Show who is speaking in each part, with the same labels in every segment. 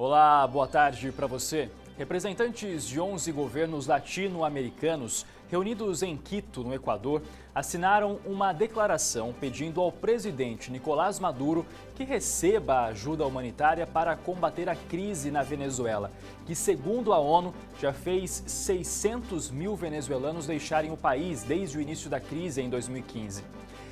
Speaker 1: Olá, boa tarde para você. Representantes de 11 governos latino-americanos reunidos em Quito, no Equador, assinaram uma declaração pedindo ao presidente Nicolás Maduro que receba a ajuda humanitária para combater a crise na Venezuela, que, segundo a ONU, já fez 600 mil venezuelanos deixarem o país desde o início da crise em 2015.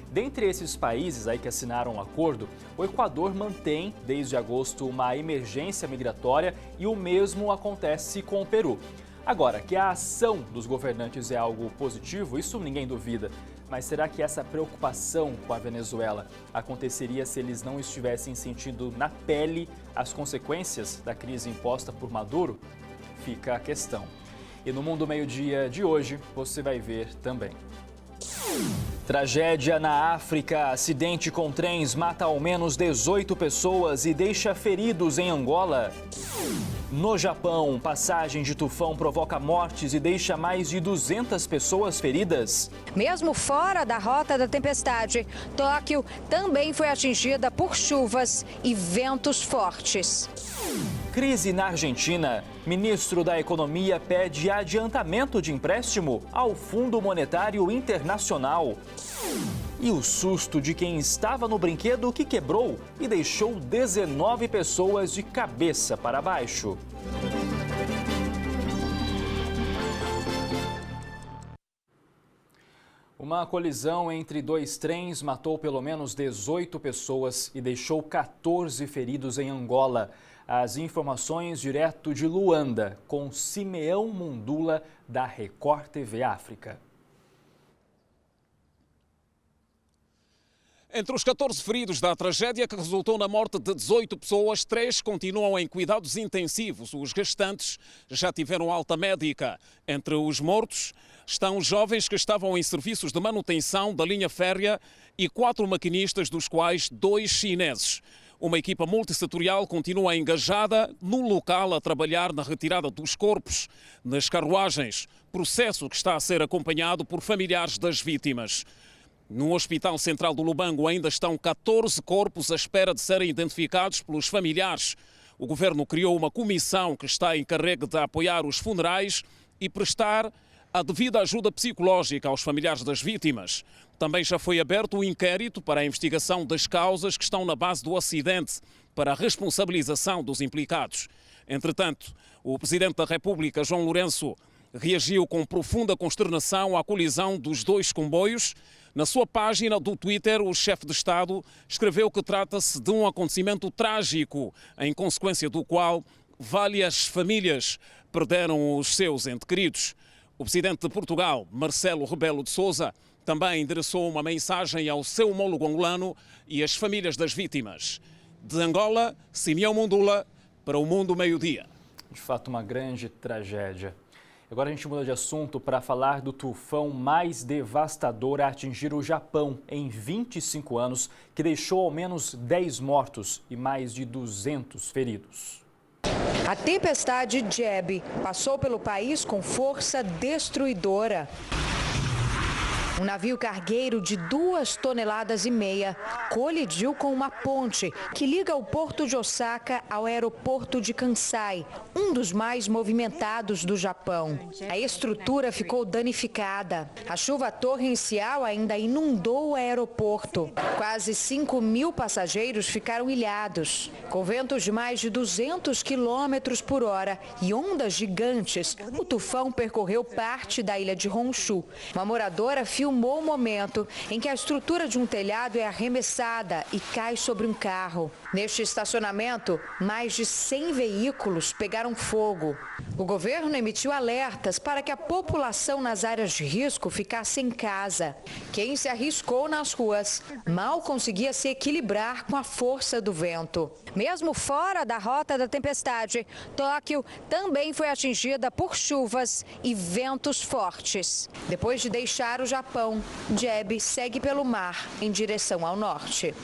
Speaker 1: Dentre esses países aí que assinaram o acordo, o Equador mantém, desde agosto, uma emergência migratória e o mesmo acontece com o Peru. Agora, que a ação dos governantes é algo positivo, isso ninguém duvida. Mas será que essa preocupação com a Venezuela aconteceria se eles não estivessem sentindo na pele as consequências da crise imposta por Maduro? Fica a questão. E no Mundo Meio-Dia de hoje, você vai ver também. Tragédia na África. Acidente com trens mata ao menos 18 pessoas e deixa feridos em Angola. No Japão, passagem de tufão provoca mortes e deixa mais de 200 pessoas feridas.
Speaker 2: Mesmo fora da rota da tempestade, Tóquio também foi atingida por chuvas e ventos fortes.
Speaker 1: Crise na Argentina. Ministro da Economia pede adiantamento de empréstimo ao Fundo Monetário Internacional. E o susto de quem estava no brinquedo que quebrou e deixou 19 pessoas de cabeça para baixo. Uma colisão entre dois trens matou pelo menos 18 pessoas e deixou 14 feridos em Angola. As informações direto de Luanda, com Simeão Mundula, da Record TV África.
Speaker 3: Entre os 14 feridos da tragédia que resultou na morte de 18 pessoas, 3 continuam em cuidados intensivos. Os restantes já tiveram alta médica. Entre os mortos estão jovens que estavam em serviços de manutenção da linha férrea e 4 maquinistas, dos quais 2 chineses. Uma equipa multissetorial continua engajada no local a trabalhar na retirada dos corpos nas carruagens, processo que está a ser acompanhado por familiares das vítimas. No Hospital Central do Lubango ainda estão 14 corpos à espera de serem identificados pelos familiares. O governo criou uma comissão que está encarregue de apoiar os funerais e prestar a devida ajuda psicológica aos familiares das vítimas. Também já foi aberto o inquérito para a investigação das causas que estão na base do acidente, para a responsabilização dos implicados. Entretanto, o Presidente da República, João Lourenço, reagiu com profunda consternação à colisão dos 2 comboios. Na sua página do Twitter, o chefe de Estado escreveu que trata-se de um acontecimento trágico, em consequência do qual várias famílias perderam os seus entes queridos. O presidente de Portugal, Marcelo Rebelo de Sousa, também endereçou uma mensagem ao seu homólogo angolano e às famílias das vítimas. De Angola, Simeão Mundula, para o Mundo Meio-Dia.
Speaker 1: De fato, uma grande tragédia. Agora a gente muda de assunto para falar do tufão mais devastador a atingir o Japão em 25 anos, que deixou ao menos 10 mortos e mais de 200 feridos.
Speaker 2: A tempestade Jebi passou pelo país com força destruidora. Um navio cargueiro de 2,5 toneladas colidiu com uma ponte que liga o porto de Osaka ao aeroporto de Kansai, um dos mais movimentados do Japão. A estrutura ficou danificada. A chuva torrencial ainda inundou o aeroporto. Quase 5.000 passageiros ficaram ilhados. Com ventos de mais de 200 quilômetros por hora e ondas gigantes, o tufão percorreu parte da ilha de Honshu. Uma moradora filmou o momento em que a estrutura de um telhado é arremessada e cai sobre um carro. Neste estacionamento, mais de 100 veículos pegaram fogo. O governo emitiu alertas para que a população nas áreas de risco ficasse em casa. Quem se arriscou nas ruas mal conseguia se equilibrar com a força do vento. Mesmo fora da rota da tempestade, Tóquio também foi atingida por chuvas e ventos fortes. Depois de deixar o Japão, Jebi segue pelo mar em direção ao norte.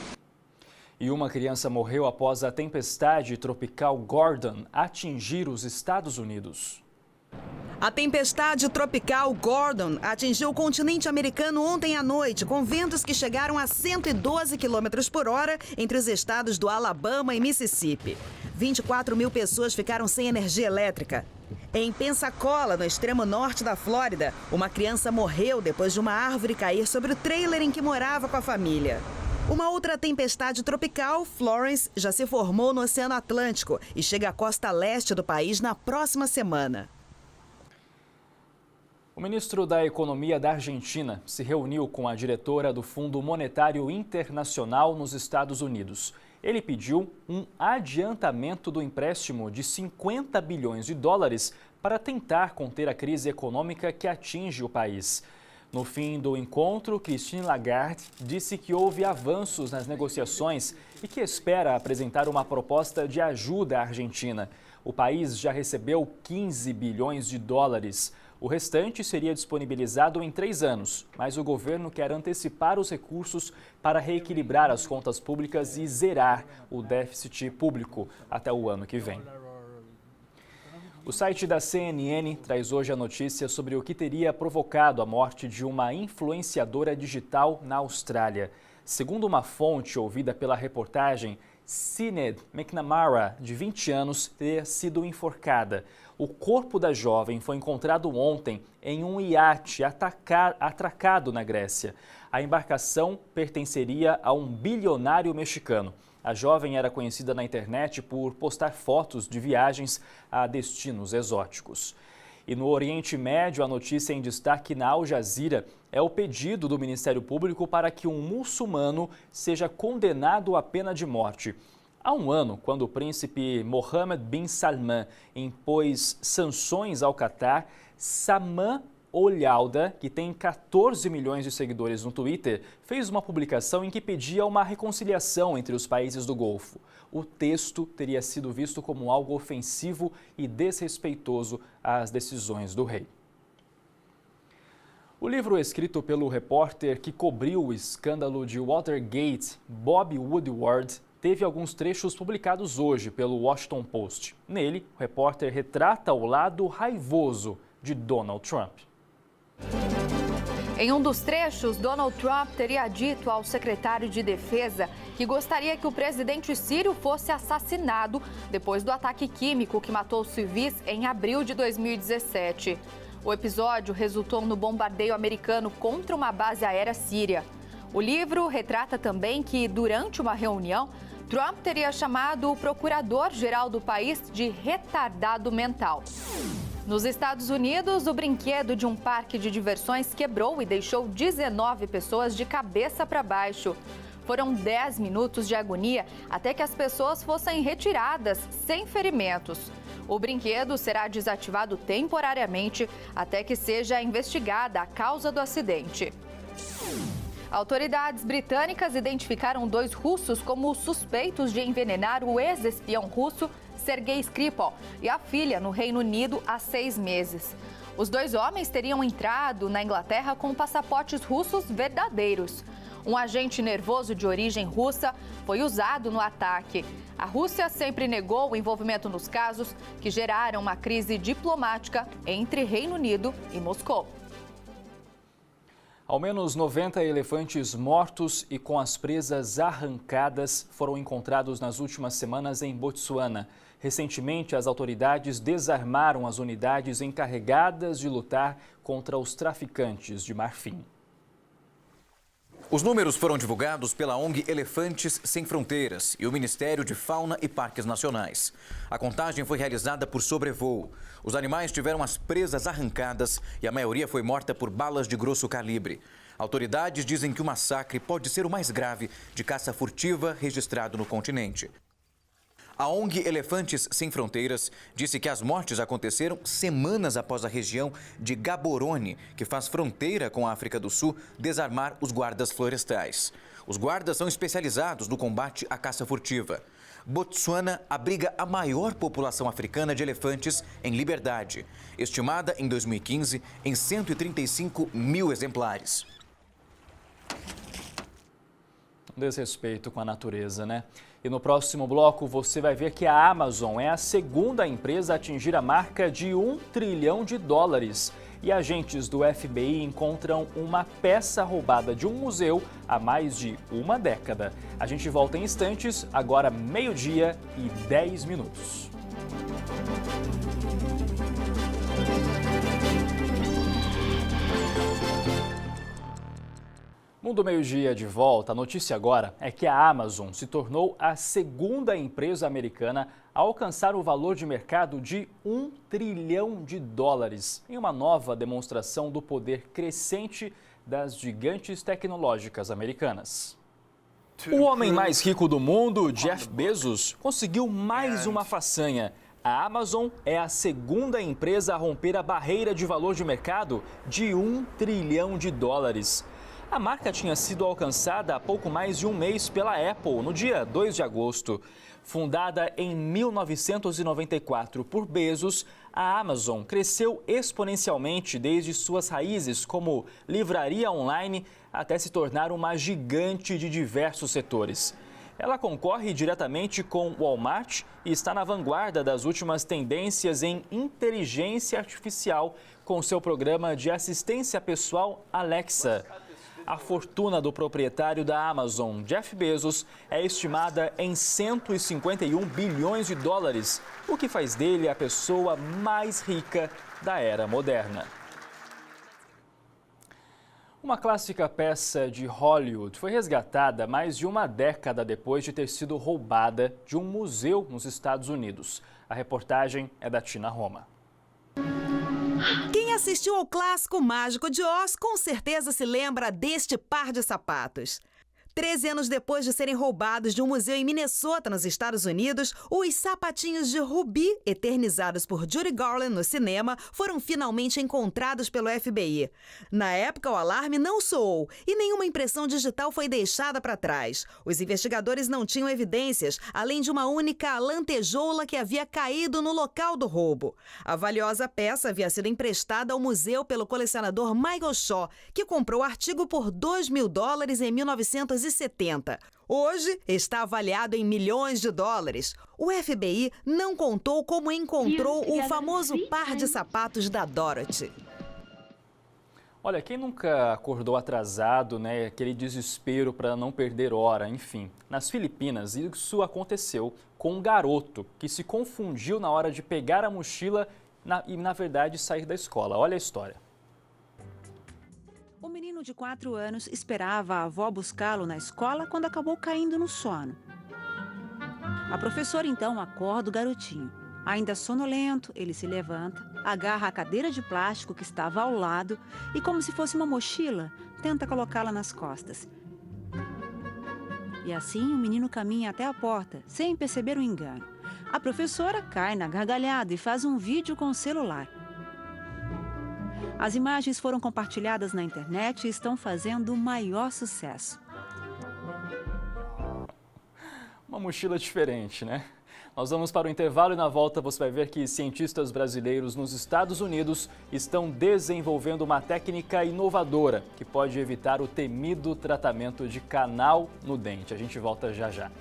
Speaker 1: E uma criança morreu após a tempestade tropical Gordon atingir os Estados Unidos.
Speaker 4: A tempestade tropical Gordon atingiu o continente americano ontem à noite, com ventos que chegaram a 112 km por hora entre os estados do Alabama e Mississippi. 24 mil pessoas ficaram sem energia elétrica. Em Pensacola, no extremo norte da Flórida, uma criança morreu depois de uma árvore cair sobre o trailer em que morava com a família. Uma outra tempestade tropical, Florence, já se formou no Oceano Atlântico e chega à costa leste do país na próxima semana.
Speaker 1: O ministro da Economia da Argentina se reuniu com a diretora do Fundo Monetário Internacional nos Estados Unidos. Ele pediu um adiantamento do empréstimo de 50 bilhões de dólares para tentar conter a crise econômica que atinge o país. No fim do encontro, Christine Lagarde disse que houve avanços nas negociações e que espera apresentar uma proposta de ajuda à Argentina. O país já recebeu 15 bilhões de dólares. O restante seria disponibilizado em 3 anos, mas o governo quer antecipar os recursos para reequilibrar as contas públicas e zerar o déficit público até o ano que vem. O site da CNN traz hoje a notícia sobre o que teria provocado a morte de uma influenciadora digital na Austrália. Segundo uma fonte ouvida pela reportagem, Sinead McNamara, de 20 anos, teria sido enforcada. O corpo da jovem foi encontrado ontem em um iate atracado na Grécia. A embarcação pertenceria a um bilionário mexicano. A jovem era conhecida na internet por postar fotos de viagens a destinos exóticos. E no Oriente Médio, a notícia em destaque na Al Jazeera é o pedido do Ministério Público para que um muçulmano seja condenado à pena de morte. Há um ano, quando o príncipe Mohammed bin Salman impôs sanções ao Catar, Saman Olyalda, que tem 14 milhões de seguidores no Twitter, fez uma publicação em que pedia uma reconciliação entre os países do Golfo. O texto teria sido visto como algo ofensivo e desrespeitoso às decisões do rei. O livro escrito pelo repórter que cobriu o escândalo de Watergate, Bob Woodward, teve alguns trechos publicados hoje pelo Washington Post. Nele, o repórter retrata o lado raivoso de Donald Trump.
Speaker 5: Em um dos trechos, Donald Trump teria dito ao secretário de Defesa que gostaria que o presidente sírio fosse assassinado depois do ataque químico que matou civis em abril de 2017. O episódio resultou no bombardeio americano contra uma base aérea síria. O livro retrata também que, durante uma reunião, Trump teria chamado o procurador-geral do país de retardado mental. Nos Estados Unidos, o brinquedo de um parque de diversões quebrou e deixou 19 pessoas de cabeça para baixo. Foram 10 minutos de agonia até que as pessoas fossem retiradas sem ferimentos. O brinquedo será desativado temporariamente até que seja investigada a causa do acidente. Autoridades britânicas identificaram 2 russos como suspeitos de envenenar o ex-espião russo Sergei Skripal e a filha no Reino Unido há 6 meses. Os 2 homens teriam entrado na Inglaterra com passaportes russos verdadeiros. Um agente nervoso de origem russa foi usado no ataque. A Rússia sempre negou o envolvimento nos casos que geraram uma crise diplomática entre Reino Unido e Moscou.
Speaker 1: Ao menos 90 elefantes mortos e com as presas arrancadas foram encontrados nas últimas semanas em Botsuana. Recentemente, as autoridades desarmaram as unidades encarregadas de lutar contra os traficantes de marfim.
Speaker 6: Os números foram divulgados pela ONG Elefantes Sem Fronteiras e o Ministério de Fauna e Parques Nacionais. A contagem foi realizada por sobrevoo. Os animais tiveram as presas arrancadas e a maioria foi morta por balas de grosso calibre. Autoridades dizem que o massacre pode ser o mais grave de caça furtiva registrado no continente. A ONG Elefantes Sem Fronteiras disse que as mortes aconteceram semanas após a região de Gaborone, que faz fronteira com a África do Sul, desarmar os guardas florestais. Os guardas são especializados no combate à caça furtiva. Botsuana abriga a maior população africana de elefantes em liberdade, estimada em 2015 em 135 mil exemplares.
Speaker 1: Desrespeito com a natureza, né? E no próximo bloco você vai ver que a Amazon é a segunda empresa a atingir a marca de $1 trilhão. E agentes do FBI encontram uma peça roubada de um museu há mais de uma década. A gente volta em instantes, agora 12h10. Mundo Meio-Dia de volta. A notícia agora é que a Amazon se tornou a segunda empresa americana a alcançar o valor de mercado de $1 trilhão em uma nova demonstração do poder crescente das gigantes tecnológicas americanas. O homem mais rico do mundo, Jeff Bezos, conseguiu mais uma façanha. A Amazon é a segunda empresa a romper a barreira de valor de mercado de $1 trilhão. A marca tinha sido alcançada há pouco mais de um mês pela Apple, no dia 2 de agosto. Fundada em 1994 por Bezos, a Amazon cresceu exponencialmente desde suas raízes como livraria online até se tornar uma gigante de diversos setores. Ela concorre diretamente com Walmart e está na vanguarda das últimas tendências em inteligência artificial com seu programa de assistência pessoal Alexa. A fortuna do proprietário da Amazon, Jeff Bezos, é estimada em $151 bilhões, o que faz dele a pessoa mais rica da era moderna. Uma clássica peça de Hollywood foi resgatada mais de uma década depois de ter sido roubada de um museu nos Estados Unidos. A reportagem é da Tina Roma.
Speaker 4: Quem assistiu ao clássico Mágico de Oz com certeza se lembra deste par de sapatos. 13 anos depois de serem roubados de um museu em Minnesota, nos Estados Unidos, os sapatinhos de Ruby, eternizados por Judy Garland no cinema, foram finalmente encontrados pelo FBI. Na época, o alarme não soou e nenhuma impressão digital foi deixada para trás. Os investigadores não tinham evidências, além de uma única lantejoula que havia caído no local do roubo. A valiosa peça havia sido emprestada ao museu pelo colecionador Michael Shaw, que comprou o artigo por $2 mil em 1970. Hoje está avaliado em milhões de dólares. O FBI não contou como encontrou o famoso par de sapatos da Dorothy.
Speaker 1: Olha, quem nunca acordou atrasado, né? Aquele desespero para não perder hora, enfim. Nas Filipinas, isso aconteceu com um garoto que se confundiu na hora de pegar a mochila e, na verdade, sair da escola. Olha a história.
Speaker 7: O menino de 4 anos esperava a avó buscá-lo na escola quando acabou caindo no sono. A professora então acorda o garotinho. Ainda sonolento, ele se levanta, agarra a cadeira de plástico que estava ao lado e, como se fosse uma mochila, tenta colocá-la nas costas. E assim o menino caminha até a porta, sem perceber o engano. A professora cai na gargalhada e faz um vídeo com o celular. As imagens foram compartilhadas na internet e estão fazendo o maior sucesso.
Speaker 1: Uma mochila diferente, né? Nós vamos para o intervalo e na volta você vai ver que cientistas brasileiros nos Estados Unidos estão desenvolvendo uma técnica inovadora que pode evitar o temido tratamento de canal no dente. A gente volta já já.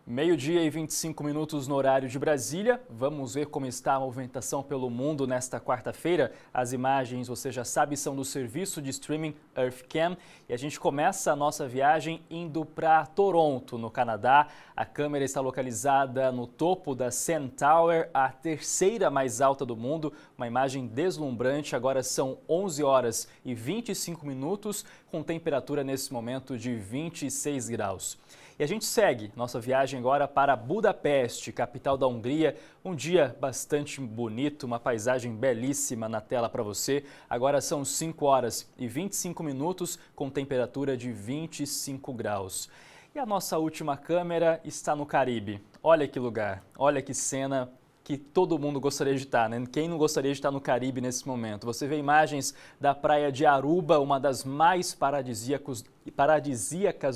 Speaker 1: Meio-dia e 25 minutos no horário de Brasília. Vamos ver como está a movimentação pelo mundo nesta quarta-feira. As imagens, você já sabe, são do serviço de streaming EarthCam. E a gente começa a nossa viagem indo para Toronto, no Canadá. A câmera está localizada no topo da CN Tower, a terceira mais alta do mundo. Uma imagem deslumbrante. Agora são 11 horas e 25 minutos, com temperatura nesse momento de 26 graus. E a gente segue nossa viagem agora para Budapeste, capital da Hungria. Um dia bastante bonito, uma paisagem belíssima na tela para você. Agora são 5 horas e 25 minutos com temperatura de 25 graus. E a nossa última câmera está no Caribe. Olha que lugar, olha que cena que todo mundo gostaria de estar, né? Quem não gostaria de estar no Caribe nesse momento? Você vê imagens da praia de Aruba, uma das mais paradisíacas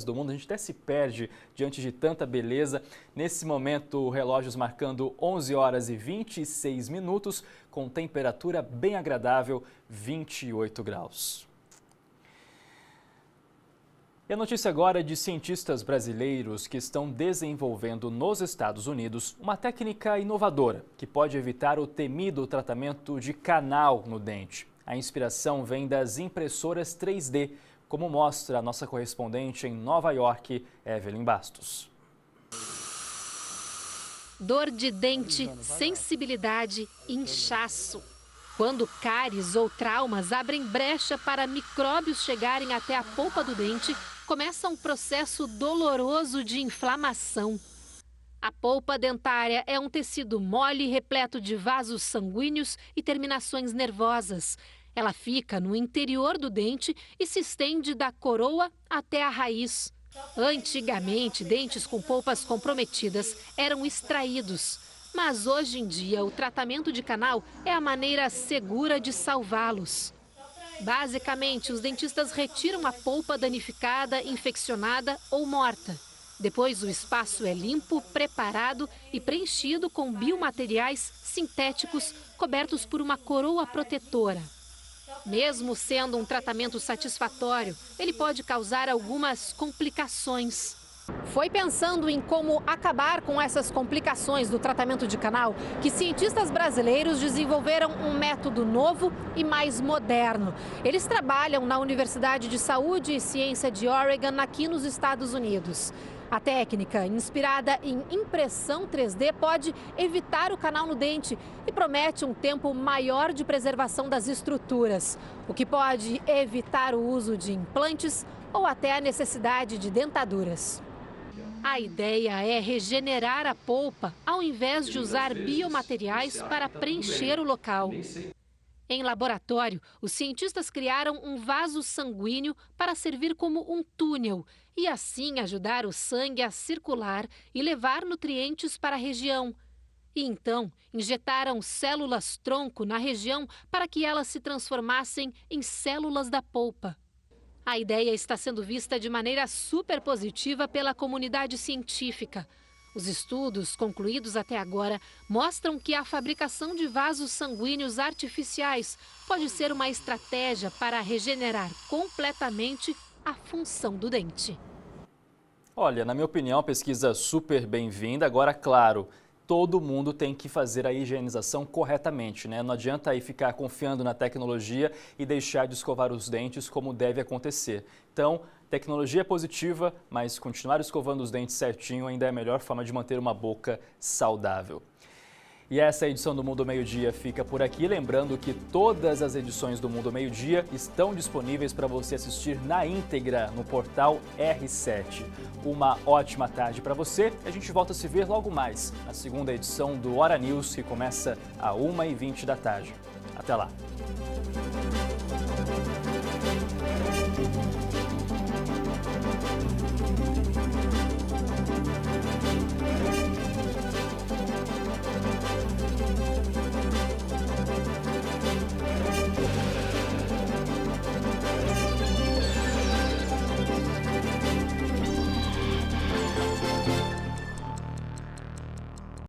Speaker 1: do mundo. A gente até se perde diante de tanta beleza. Nesse momento, relógios marcando 11 horas e 26 minutos, com temperatura bem agradável, 28 graus. E a notícia agora é de cientistas brasileiros que estão desenvolvendo nos Estados Unidos uma técnica inovadora que pode evitar o temido tratamento de canal no dente. A inspiração vem das impressoras 3D, como mostra a nossa correspondente em Nova York, Evelyn Bastos.
Speaker 8: Dor de dente, sensibilidade, inchaço. Quando cáries ou traumas abrem brecha para micróbios chegarem até a polpa do dente, começa um processo doloroso de inflamação. A polpa dentária é um tecido mole repleto de vasos sanguíneos e terminações nervosas. Ela fica no interior do dente e se estende da coroa até a raiz. Antigamente, dentes com polpas comprometidas eram extraídos. Mas hoje em dia, o tratamento de canal é a maneira segura de salvá-los. Basicamente, os dentistas retiram a polpa danificada, infeccionada ou morta. Depois, o espaço é limpo, preparado e preenchido com biomateriais sintéticos cobertos por uma coroa protetora. Mesmo sendo um tratamento satisfatório, ele pode causar algumas complicações. Foi pensando em como acabar com essas complicações do tratamento de canal que cientistas brasileiros desenvolveram um método novo e mais moderno. Eles trabalham na Universidade de Saúde e Ciência de Oregon, aqui nos Estados Unidos. A técnica, inspirada em impressão 3D, pode evitar o canal no dente e promete um tempo maior de preservação das estruturas, o que pode evitar o uso de implantes ou até a necessidade de dentaduras. A ideia é regenerar a polpa ao invés de usar biomateriais para preencher o local. Em laboratório, os cientistas criaram um vaso sanguíneo para servir como um túnel e assim ajudar o sangue a circular e levar nutrientes para a região. E então, injetaram células-tronco na região para que elas se transformassem em células da polpa. A ideia está sendo vista de maneira super positiva pela comunidade científica. Os estudos concluídos até agora mostram que a fabricação de vasos sanguíneos artificiais pode ser uma estratégia para regenerar completamente a função do dente.
Speaker 1: Olha, na minha opinião, pesquisa super bem-vinda. Agora, claro, todo mundo tem que fazer a higienização corretamente, né? Não adianta aí ficar confiando na tecnologia e deixar de escovar os dentes como deve acontecer. Então, tecnologia é positiva, mas continuar escovando os dentes certinho ainda é a melhor forma de manter uma boca saudável. E essa edição do Mundo Meio-Dia fica por aqui. Lembrando que todas as edições do Mundo Meio-Dia estão disponíveis para você assistir na íntegra no portal R7. Uma ótima tarde para você. A gente volta a se ver logo mais na segunda edição do Hora News, que começa às 1h20 da tarde. Até lá!